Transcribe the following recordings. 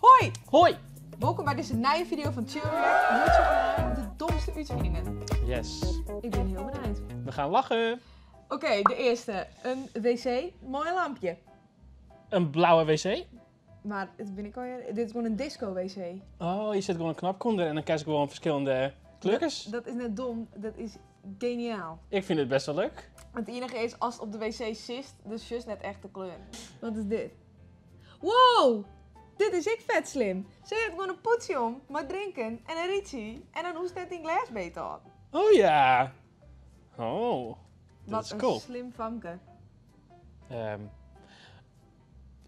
Hoi! Hoi! Welkom bij deze nieuwe video van Chillreact, YouTube-kanaal De Domste Uitvindingen. Yes. Ik ben heel benieuwd. We gaan lachen. Oké, de eerste. Een wc, mooi lampje. Een blauwe wc. Maar het ben ik al, dit is gewoon een disco-wc. Oh, je zet gewoon een knop onder en dan krijg je gewoon verschillende kleurtjes. Dat is net dom, dat is geniaal. Ik vind het best wel leuk. Het enige is, als het op de wc zit, dus just net echt de kleur. Wat is dit? Wow! Dit is ik vet slim. Ze heeft gewoon een poetsje om, maar drinken en een rietje en dan hoest net in glas beter op. Oh ja. Oh, dat Wat is een cool. slim famke.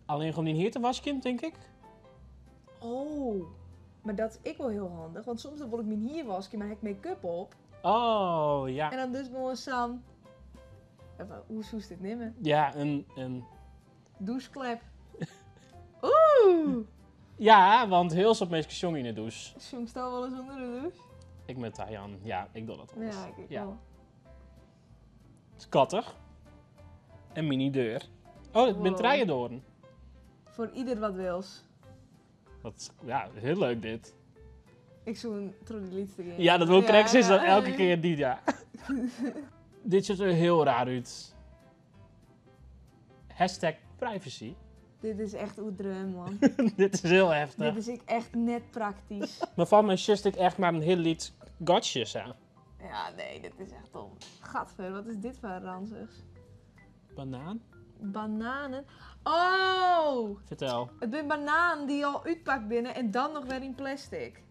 Alleen gewoon in hier te wasken, denk ik. Oh, maar dat is ik wel heel handig, want soms dan wil ik me hier wassen, maar heb ik make-up op. Oh, ja. En dan dus gewoon Sam. Even, hoe zoest dit nemen? Ja, een... Doucheklep. Oeh! Ja, want heel veel mensen jongen in de douche. Jong, stel wel eens onder de douche. Ik met Tajan. Ja, ik doe dat wel eens. Ja, ik Ja. wel. Schattig. Een mini deur. Oh, het bent Wow. draaiendoorn. Voor ieder wat wils. Dat is, ja, heel leuk dit. Ik zoek een trolleylied erin. Ja, dat wil ik krijgen is dan ja. elke keer die, ja. Dit ziet er heel raar uit. Hashtag privacy. Dit is echt oedreum, man. Dit is heel heftig. Dit is ik echt net praktisch. Maar van mijn just ik echt maar een heel lied gotjes aan. Ja, nee, dit is echt dom. Gadver, wat is dit voor ranzigs? Banaan? Bananen. Oh! Vertel. Het zijn bananen die al uitpakt binnen en dan nog weer in plastic.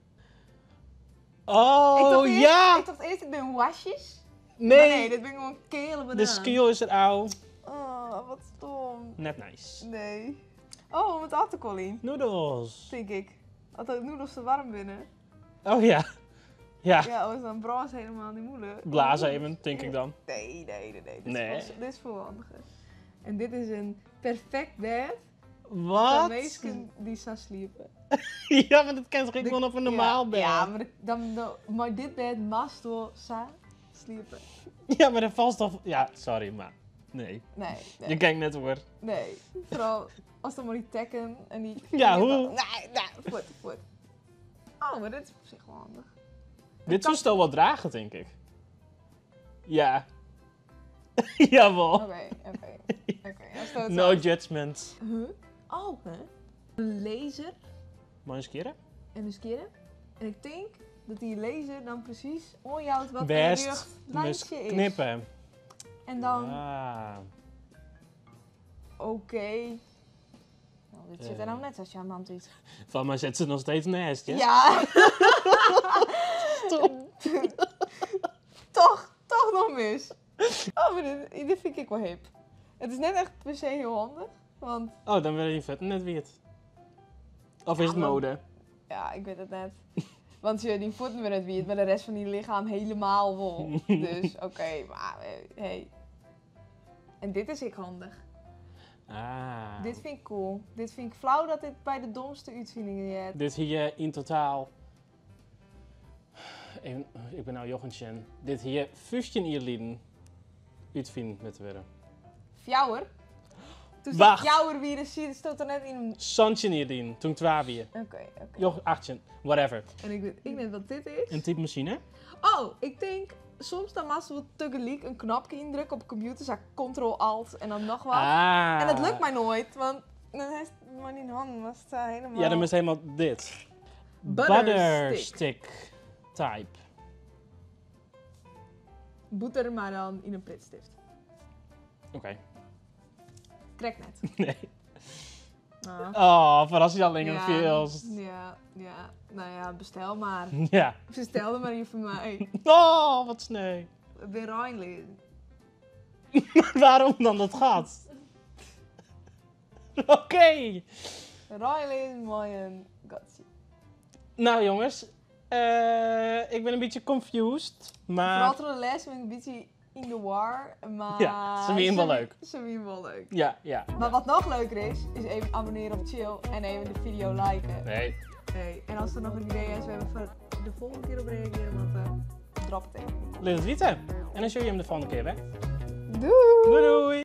Oh, ja! Ik dacht eerst, ik ben wasjes. Nee, Maar nee, dit ben gewoon kele banaan. de skill is er al. Oh, wat stom. Net nice. Nee. Oh, met attenkolien, Noedels. denk ik. Had de noedels te warm binnen. Oh ja. Ja, Ja, was dan braas helemaal niet moeilijk. blaas even, denk ik dan. Nee. Dit, Nee. Dit is veel handiger. En dit is een perfect bed voor Wat? mensen die zo sliepen. Ja, maar dat kan toch gewoon op een normaal bed? Ja, maar, maar dit bed mag door zo sliepen. Ja, maar dat valt toch... Ja, sorry, maar... Nee. Nee, Je kijkt net hoor. nee. Vooral als dan maar die tekken en die... Ja, hoe? Nee, voet. Oh, maar dit is op zich wel handig. Dit kan- toestel wel dragen, denk ik. Ja. Jawel. Oké. Als dat No zo- judgment. Huh? Oh, hè? Een laser Mag je eens keren? en een skeren. En ik denk dat die laser dan precies onjouwt wat een Best ruglijntje is. knippen. En dan, Ah. oké. Nou, dit zit er nou net als je aan de hand is. Van mij zet ze nog steeds naast, ja? Ja. Stop. toch nog mis. Oh, maar dit vind ik wel hip. Het is net echt per se heel handig. Want, Oh, dan wil je vet net wit. Of is het maar- mode? ja, ik weet het net. Want die voeten weer net wierd, maar de rest van die lichaam helemaal vol. Dus, oké, maar hey. En dit is ik handig. Ah. Dit vind ik cool. Dit vind ik flauw dat dit bij de domste uitvindingen hebt. Dit hier in totaal... Even, ik ben nou Jochentje. Dit hier 15 jaar uitvinden met worden. Fjouwer? Toen Wacht. fjouwer weer de ziet, stond er net in een... Santje hier toen 12 jaar. Oké. Joch 18, whatever. En ik weet wat dit is. Een typemachine. Oh, ik denk, soms dan mag we tegelijk een knopje indrukken op de computer, zeg Ctrl-Alt en dan nog wat. Ah. En dat lukt mij nooit, want dan heeft het maar niet in handen, was het helemaal... Ja, dan is helemaal dit. Butterstick. Type. Boeter, maar dan in een pitstift. Oké. Krijg net. Nee. Nou, Oh, verrassing veel. ja, nou ja, bestel maar. Ja. Bestel maar hier voor mij. Oh, wat sneu. Ik ben Reinlin. Waarom dan dat gaat? Oké. Reinlin, mooi gotsie. Nou jongens, ik ben een beetje confused, maar Vooral door de les ben ik een beetje in de war, maar... Ja, ze vinden hem wel leuk. Ze vinden hem wel leuk. ja. Maar wat nog leuker is even abonneren op Chill en even de video liken. Nee. Hey, en als er nog een idee is, we hebben voor de volgende keer op reageren, want drop het even. Laat het weten. En dan zie je hem de volgende keer, hè? Doei! Doei doei!